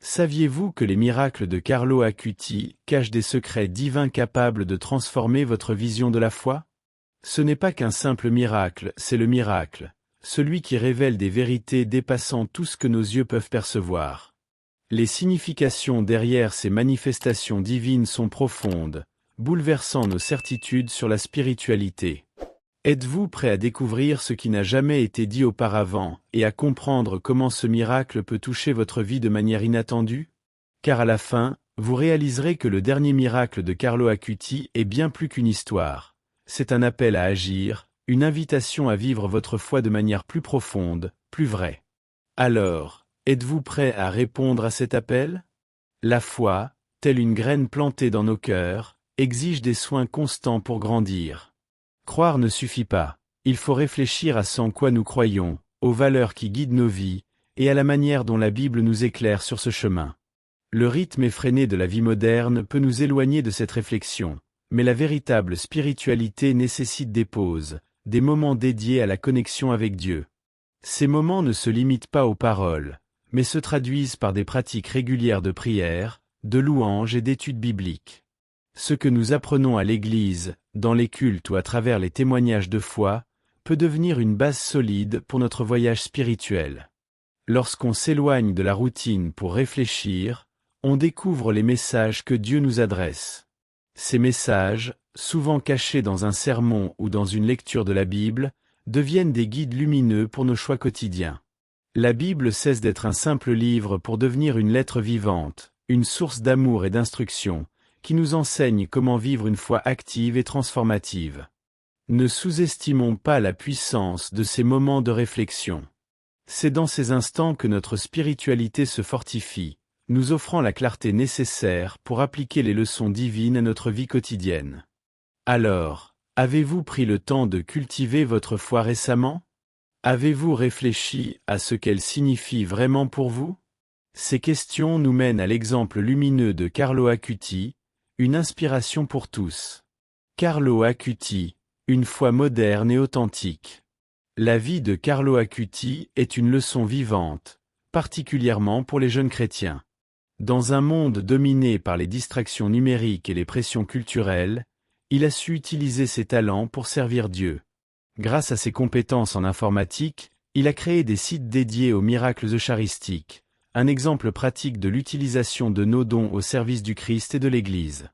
Saviez-vous que les miracles de Carlo Acuti cachent des secrets divins capables de transformer votre vision de la foi? Ce n'est pas qu'un simple miracle, c'est le miracle, celui qui révèle des vérités dépassant tout ce que nos yeux peuvent percevoir. Les significations derrière ces manifestations divines sont profondes, bouleversant nos certitudes sur la spiritualité. Êtes-vous prêt à découvrir ce qui n'a jamais été dit auparavant et à comprendre comment ce miracle peut toucher votre vie de manière inattendue? Car à la fin, vous réaliserez que le dernier miracle de Carlo Acuti est bien plus qu'une histoire. C'est un appel à agir, une invitation à vivre votre foi de manière plus profonde, plus vraie. Alors, êtes-vous prêt à répondre à cet appel? La foi, telle une graine plantée dans nos cœurs, exige des soins constants pour grandir. Croire ne suffit pas, il faut réfléchir à ce en quoi nous croyons, aux valeurs qui guident nos vies, et à la manière dont la Bible nous éclaire sur ce chemin. Le rythme effréné de la vie moderne peut nous éloigner de cette réflexion, mais la véritable spiritualité nécessite des pauses, des moments dédiés à la connexion avec Dieu. Ces moments ne se limitent pas aux paroles, mais se traduisent par des pratiques régulières de prière, de louange et d'études bibliques. Ce que nous apprenons à l'Église, dans les cultes ou à travers les témoignages de foi, peut devenir une base solide pour notre voyage spirituel. Lorsqu'on s'éloigne de la routine pour réfléchir, on découvre les messages que Dieu nous adresse. Ces messages, souvent cachés dans un sermon ou dans une lecture de la Bible, deviennent des guides lumineux pour nos choix quotidiens. La Bible cesse d'être un simple livre pour devenir une lettre vivante, une source d'amour et d'instruction, qui nous enseigne comment vivre une foi active et transformative. Ne sous-estimons pas la puissance de ces moments de réflexion. C'est dans ces instants que notre spiritualité se fortifie, nous offrant la clarté nécessaire pour appliquer les leçons divines à notre vie quotidienne. Alors, avez-vous pris le temps de cultiver votre foi récemment? Avez-vous réfléchi à ce qu'elle signifie vraiment pour vous? Ces questions nous mènent à l'exemple lumineux de Carlo Acuti, une inspiration pour tous. Carlo Acuti, une foi moderne et authentique. La vie de Carlo Acuti est une leçon vivante, particulièrement pour les jeunes chrétiens. Dans un monde dominé par les distractions numériques et les pressions culturelles, il a su utiliser ses talents pour servir Dieu. Grâce à ses compétences en informatique, il a créé des sites dédiés aux miracles eucharistiques, un exemple pratique de l'utilisation de nos dons au service du Christ et de l'Église.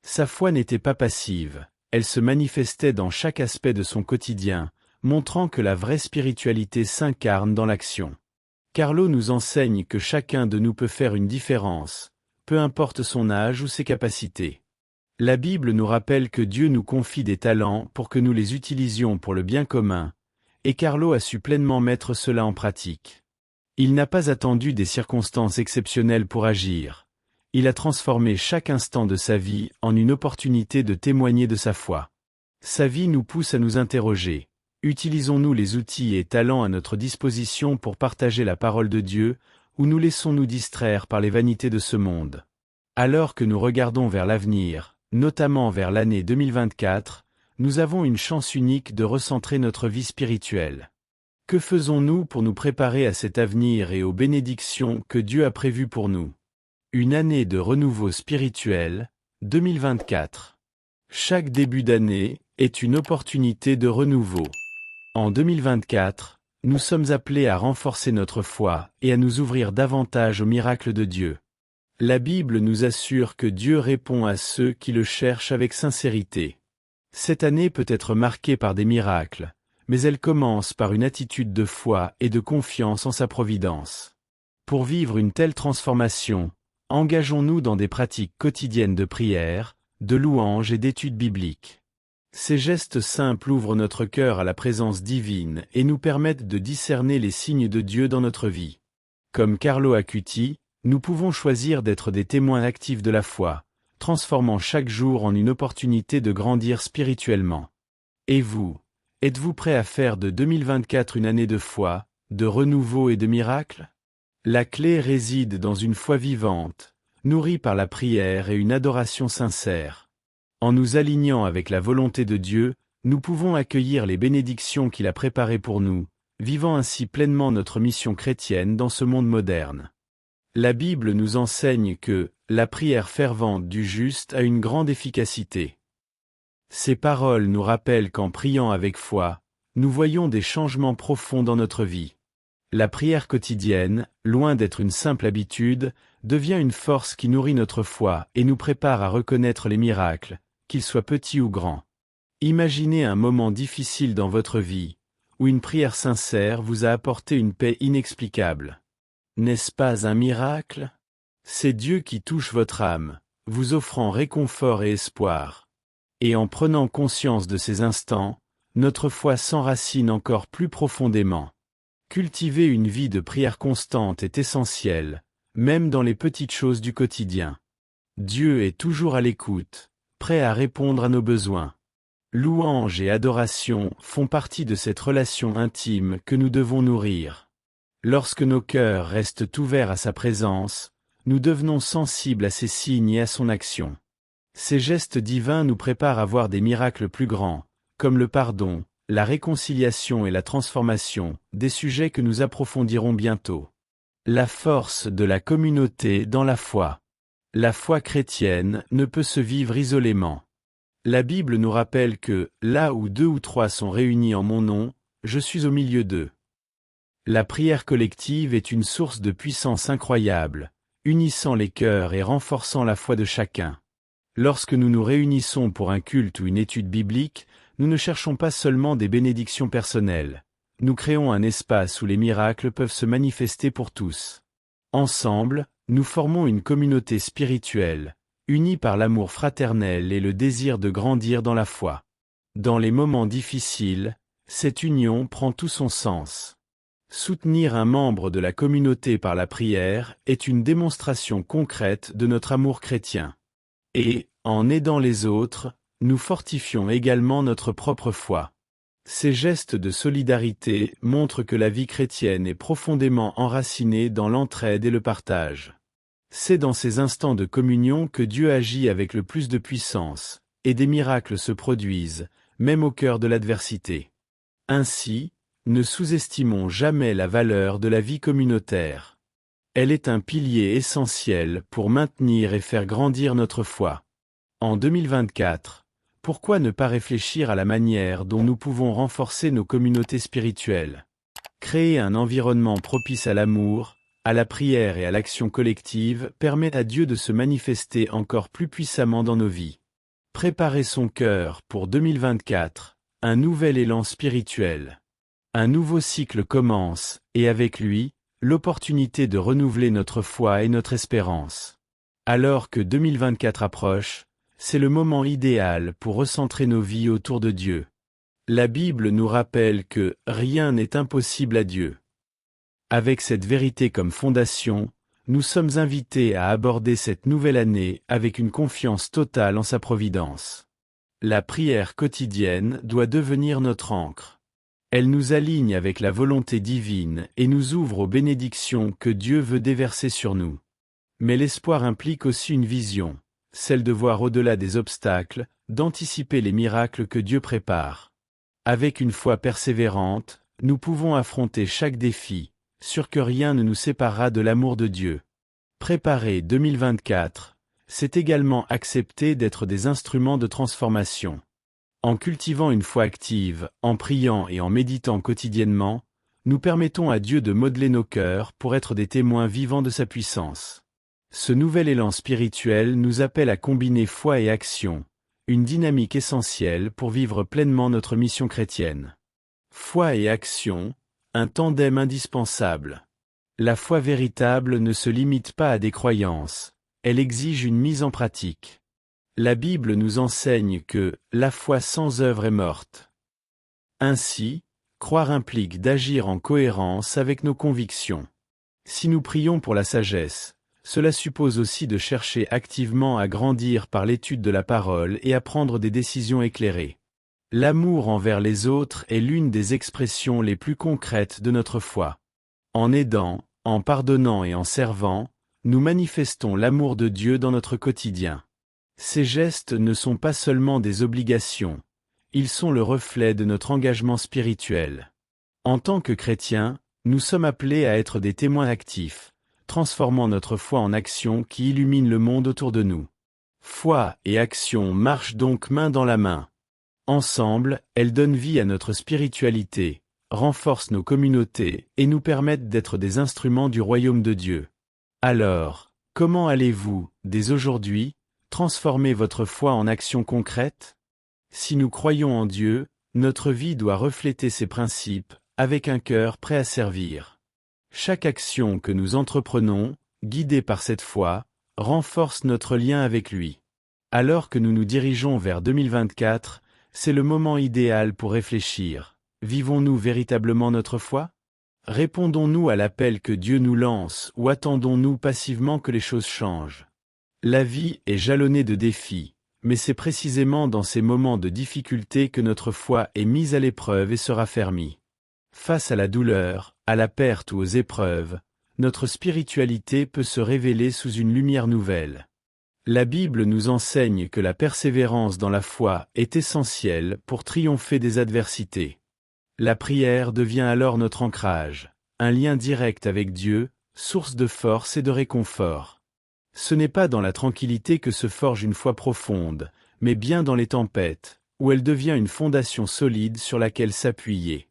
Sa foi n'était pas passive, elle se manifestait dans chaque aspect de son quotidien, montrant que la vraie spiritualité s'incarne dans l'action. Carlo nous enseigne que chacun de nous peut faire une différence, peu importe son âge ou ses capacités. La Bible nous rappelle que Dieu nous confie des talents pour que nous les utilisions pour le bien commun, et Carlo a su pleinement mettre cela en pratique. Il n'a pas attendu des circonstances exceptionnelles pour agir. Il a transformé chaque instant de sa vie en une opportunité de témoigner de sa foi. Sa vie nous pousse à nous interroger. Utilisons-nous les outils et talents à notre disposition pour partager la parole de Dieu, ou nous laissons-nous distraire par les vanités de ce monde? Alors que nous regardons vers l'avenir, notamment vers l'année 2024, nous avons une chance unique de recentrer notre vie spirituelle. Que faisons-nous pour nous préparer à cet avenir et aux bénédictions que Dieu a prévues pour nous? Une année de renouveau spirituel, 2024. Chaque début d'année est une opportunité de renouveau. En 2024, nous sommes appelés à renforcer notre foi et à nous ouvrir davantage aux miracles de Dieu. La Bible nous assure que Dieu répond à ceux qui le cherchent avec sincérité. Cette année peut être marquée par des miracles, mais elle commence par une attitude de foi et de confiance en sa providence. Pour vivre une telle transformation, engageons-nous dans des pratiques quotidiennes de prière, de louange et d'études bibliques. Ces gestes simples ouvrent notre cœur à la présence divine et nous permettent de discerner les signes de Dieu dans notre vie. Comme Carlo Acuti, nous pouvons choisir d'être des témoins actifs de la foi, transformant chaque jour en une opportunité de grandir spirituellement. Et vous, êtes-vous prêt à faire de 2024 une année de foi, de renouveau et de miracles? La clé réside dans une foi vivante, nourrie par la prière et une adoration sincère. En nous alignant avec la volonté de Dieu, nous pouvons accueillir les bénédictions qu'il a préparées pour nous, vivant ainsi pleinement notre mission chrétienne dans ce monde moderne. La Bible nous enseigne que la prière fervente du juste a une grande efficacité. Ces paroles nous rappellent qu'en priant avec foi, nous voyons des changements profonds dans notre vie. La prière quotidienne, loin d'être une simple habitude, devient une force qui nourrit notre foi et nous prépare à reconnaître les miracles, qu'ils soient petits ou grands. Imaginez un moment difficile dans votre vie, où une prière sincère vous a apporté une paix inexplicable. N'est-ce pas un miracle? C'est Dieu qui touche votre âme, vous offrant réconfort et espoir. Et en prenant conscience de ces instants, notre foi s'enracine encore plus profondément. Cultiver une vie de prière constante est essentiel, même dans les petites choses du quotidien. Dieu est toujours à l'écoute, prêt à répondre à nos besoins. Louange et adoration font partie de cette relation intime que nous devons nourrir. Lorsque nos cœurs restent ouverts à sa présence, nous devenons sensibles à ses signes et à son action. Ces gestes divins nous préparent à voir des miracles plus grands, comme le pardon, la réconciliation et la transformation, des sujets que nous approfondirons bientôt. La force de la communauté dans la foi. La foi chrétienne ne peut se vivre isolément. La Bible nous rappelle que, là où 2 ou 3 sont réunis en mon nom, je suis au milieu d'eux. La prière collective est une source de puissance incroyable, unissant les cœurs et renforçant la foi de chacun. Lorsque nous nous réunissons pour un culte ou une étude biblique, nous ne cherchons pas seulement des bénédictions personnelles. Nous créons un espace où les miracles peuvent se manifester pour tous. Ensemble, nous formons une communauté spirituelle, unie par l'amour fraternel et le désir de grandir dans la foi. Dans les moments difficiles, cette union prend tout son sens. Soutenir un membre de la communauté par la prière est une démonstration concrète de notre amour chrétien. Et, en aidant les autres, nous fortifions également notre propre foi. Ces gestes de solidarité montrent que la vie chrétienne est profondément enracinée dans l'entraide et le partage. C'est dans ces instants de communion que Dieu agit avec le plus de puissance, et des miracles se produisent, même au cœur de l'adversité. Ainsi, ne sous-estimons jamais la valeur de la vie communautaire. Elle est un pilier essentiel pour maintenir et faire grandir notre foi. En 2024, pourquoi ne pas réfléchir à la manière dont nous pouvons renforcer nos communautés spirituelles? Créer un environnement propice à l'amour, à la prière et à l'action collective permet à Dieu de se manifester encore plus puissamment dans nos vies. Préparer son cœur pour 2024, un nouvel élan spirituel. Un nouveau cycle commence, et avec lui, l'opportunité de renouveler notre foi et notre espérance. Alors que 2024 approche, c'est le moment idéal pour recentrer nos vies autour de Dieu. La Bible nous rappelle que rien n'est impossible à Dieu. Avec cette vérité comme fondation, nous sommes invités à aborder cette nouvelle année avec une confiance totale en sa providence. La prière quotidienne doit devenir notre ancre. Elle nous aligne avec la volonté divine et nous ouvre aux bénédictions que Dieu veut déverser sur nous. Mais l'espoir implique aussi une vision, celle de voir au-delà des obstacles, d'anticiper les miracles que Dieu prépare. Avec une foi persévérante, nous pouvons affronter chaque défi, sûrs que rien ne nous séparera de l'amour de Dieu. Préparer 2024, c'est également accepter d'être des instruments de transformation. En cultivant une foi active, en priant et en méditant quotidiennement, nous permettons à Dieu de modeler nos cœurs pour être des témoins vivants de sa puissance. Ce nouvel élan spirituel nous appelle à combiner foi et action, une dynamique essentielle pour vivre pleinement notre mission chrétienne. Foi et action, un tandem indispensable. La foi véritable ne se limite pas à des croyances, elle exige une mise en pratique. La Bible nous enseigne que la foi sans œuvre est morte. Ainsi, croire implique d'agir en cohérence avec nos convictions. Si nous prions pour la sagesse, cela suppose aussi de chercher activement à grandir par l'étude de la parole et à prendre des décisions éclairées. L'amour envers les autres est l'une des expressions les plus concrètes de notre foi. En aidant, en pardonnant et en servant, nous manifestons l'amour de Dieu dans notre quotidien. Ces gestes ne sont pas seulement des obligations, ils sont le reflet de notre engagement spirituel. En tant que chrétiens, nous sommes appelés à être des témoins actifs, transformant notre foi en action qui illumine le monde autour de nous. Foi et action marchent donc main dans la main. Ensemble, elles donnent vie à notre spiritualité, renforcent nos communautés et nous permettent d'être des instruments du royaume de Dieu. Alors, comment allez-vous, dès aujourd'hui, transformer votre foi en action concrète? Si nous croyons en Dieu, notre vie doit refléter ces principes, avec un cœur prêt à servir. Chaque action que nous entreprenons, guidée par cette foi, renforce notre lien avec lui. Alors que nous nous dirigeons vers 2024, c'est le moment idéal pour réfléchir. Vivons-nous véritablement notre foi? Répondons-nous à l'appel que Dieu nous lance ou attendons-nous passivement que les choses changent? La vie est jalonnée de défis, mais c'est précisément dans ces moments de difficulté que notre foi est mise à l'épreuve et se raffermit. Face à la douleur, à la perte ou aux épreuves, notre spiritualité peut se révéler sous une lumière nouvelle. La Bible nous enseigne que la persévérance dans la foi est essentielle pour triompher des adversités. La prière devient alors notre ancrage, un lien direct avec Dieu, source de force et de réconfort. Ce n'est pas dans la tranquillité que se forge une foi profonde, mais bien dans les tempêtes, où elle devient une fondation solide sur laquelle s'appuyer.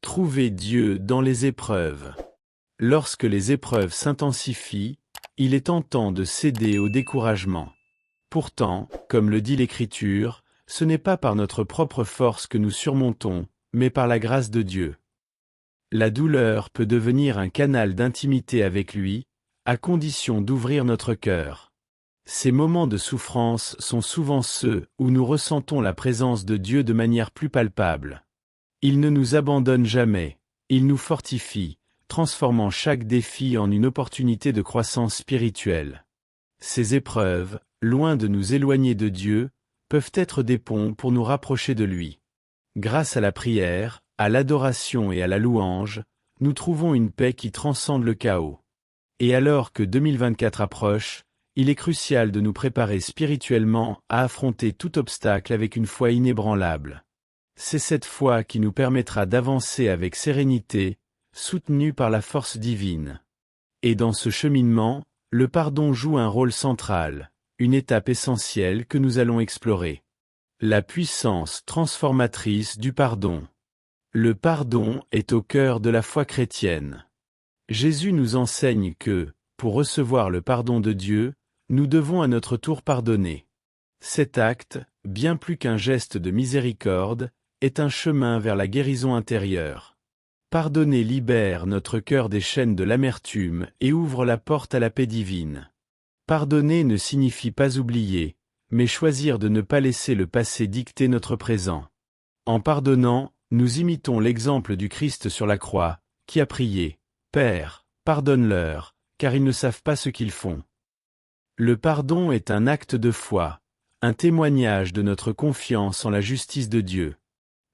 Trouvez Dieu dans les épreuves. Lorsque les épreuves s'intensifient, il est tentant de céder au découragement. Pourtant, comme le dit l'Écriture, ce n'est pas par notre propre force que nous surmontons, mais par la grâce de Dieu. La douleur peut devenir un canal d'intimité avec lui, à condition d'ouvrir notre cœur. Ces moments de souffrance sont souvent ceux où nous ressentons la présence de Dieu de manière plus palpable. Il ne nous abandonne jamais, il nous fortifie, transformant chaque défi en une opportunité de croissance spirituelle. Ces épreuves, loin de nous éloigner de Dieu, peuvent être des ponts pour nous rapprocher de lui. Grâce à la prière, à l'adoration et à la louange, nous trouvons une paix qui transcende le chaos. Et alors que 2024 approche, il est crucial de nous préparer spirituellement à affronter tout obstacle avec une foi inébranlable. C'est cette foi qui nous permettra d'avancer avec sérénité, soutenue par la force divine. Et dans ce cheminement, le pardon joue un rôle central, une étape essentielle que nous allons explorer. La puissance transformatrice du pardon. Le pardon est au cœur de la foi chrétienne. Jésus nous enseigne que, pour recevoir le pardon de Dieu, nous devons à notre tour pardonner. Cet acte, bien plus qu'un geste de miséricorde, est un chemin vers la guérison intérieure. Pardonner libère notre cœur des chaînes de l'amertume et ouvre la porte à la paix divine. Pardonner ne signifie pas oublier, mais choisir de ne pas laisser le passé dicter notre présent. En pardonnant, nous imitons l'exemple du Christ sur la croix, qui a prié « Père, pardonne-leur, car ils ne savent pas ce qu'ils font ». Le pardon est un acte de foi, un témoignage de notre confiance en la justice de Dieu.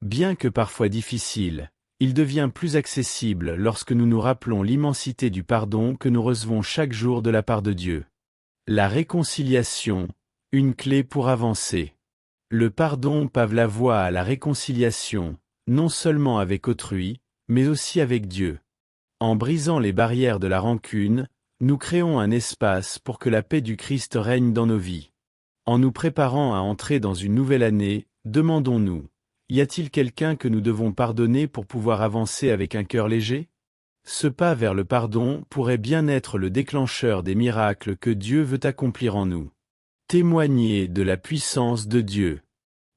Bien que parfois difficile, il devient plus accessible lorsque nous nous rappelons l'immensité du pardon que nous recevons chaque jour de la part de Dieu. La réconciliation, une clé pour avancer. Le pardon pave la voie à la réconciliation, non seulement avec autrui, mais aussi avec Dieu. En brisant les barrières de la rancune, nous créons un espace pour que la paix du Christ règne dans nos vies. En nous préparant à entrer dans une nouvelle année, demandons-nous, y a-t-il quelqu'un que nous devons pardonner pour pouvoir avancer avec un cœur léger? Ce pas vers le pardon pourrait bien être le déclencheur des miracles que Dieu veut accomplir en nous. Témoigner de la puissance de Dieu.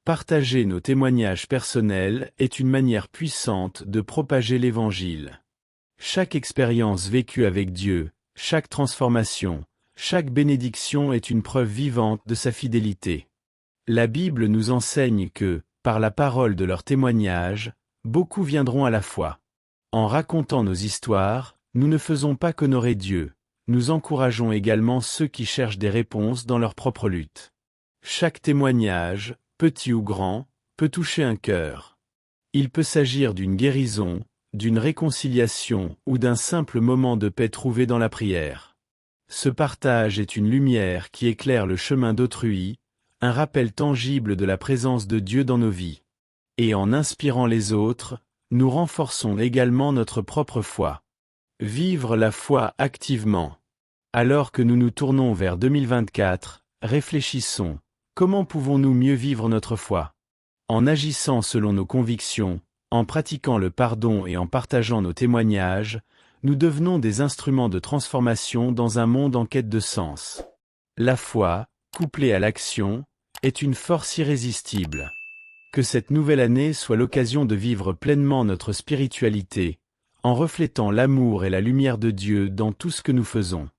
Partager nos témoignages personnels est une manière puissante de propager l'Évangile. Chaque expérience vécue avec Dieu, chaque transformation, chaque bénédiction est une preuve vivante de sa fidélité. La Bible nous enseigne que, par la parole de leur témoignage, beaucoup viendront à la foi. En racontant nos histoires, nous ne faisons pas qu'honorer Dieu, nous encourageons également ceux qui cherchent des réponses dans leur propre lutte. Chaque témoignage, petit ou grand, peut toucher un cœur. Il peut s'agir d'une guérison, d'une réconciliation ou d'un simple moment de paix trouvé dans la prière. Ce partage est une lumière qui éclaire le chemin d'autrui, un rappel tangible de la présence de Dieu dans nos vies. Et en inspirant les autres, nous renforçons également notre propre foi. Vivre la foi activement. Alors que nous nous tournons vers 2024, réfléchissons. Comment pouvons-nous mieux vivre notre foi? En agissant selon nos convictions, en pratiquant le pardon et en partageant nos témoignages, nous devenons des instruments de transformation dans un monde en quête de sens. La foi, couplée à l'action, est une force irrésistible. Que cette nouvelle année soit l'occasion de vivre pleinement notre spiritualité, en reflétant l'amour et la lumière de Dieu dans tout ce que nous faisons.